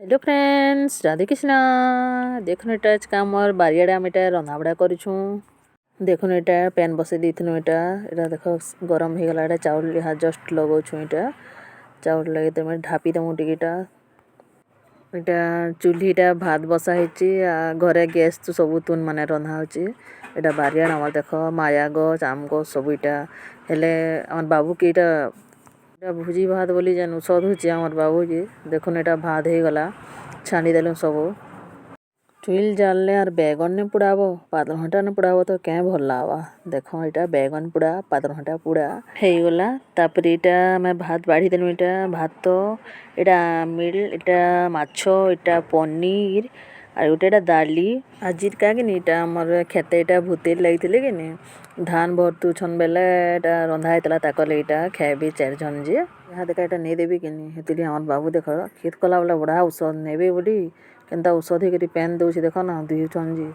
Hello friends, Radhe Krishna. देखुन एटा आज का मोर बारियाडे आम एटा रंधा बड़ा करूछु। देखुन एटा पैन बसे देथिनु एटा देखो गरम हे गला। एटा चाउल यहाँ जस्ट लगाउछु। एटा चाउल लगे तमे ढापी दमु टिकेटा। एटा चूल्हीटा भात बसा हेची। घरे गैस तो सब तुन माने रंधा होची। एटा बारियाड हमर देखो माया गछ आम गछ सब एटा हेले हमर बाबू के एटा भुजी भात बोली जानू सद होची हमर बाबू जी। देखुन एटा भात हे गला छानी देलु सब। चुइल जालने और बैगन ने पुड़ाबो पातल घंटा ने पुड़ाबो तो क्या भल लावा। देखो एटा बैगन पुड़ा पातल घंटा पुड़ा हे गला। तापर एटा मैं भात बाढ़ी देनु। एटा भात तो एटा मिल एटा माछो एटा पनीर और गोटे एटा दाली आजिर का कि एटा हमर खेते एटा भूतेर लागिथिले कि नि धान भरतु छन बेले एटा रंधा हेतला ताकले एटा खाइबे 4 जन जे। यहाँ देखा एटा नै देबे कि नि हेतिली हमर बाबू देखो खेत कला वाला बड़ा औषध नेबे बोली केनता औषधि करी पैन दउछि देखो ना 2 जन जी।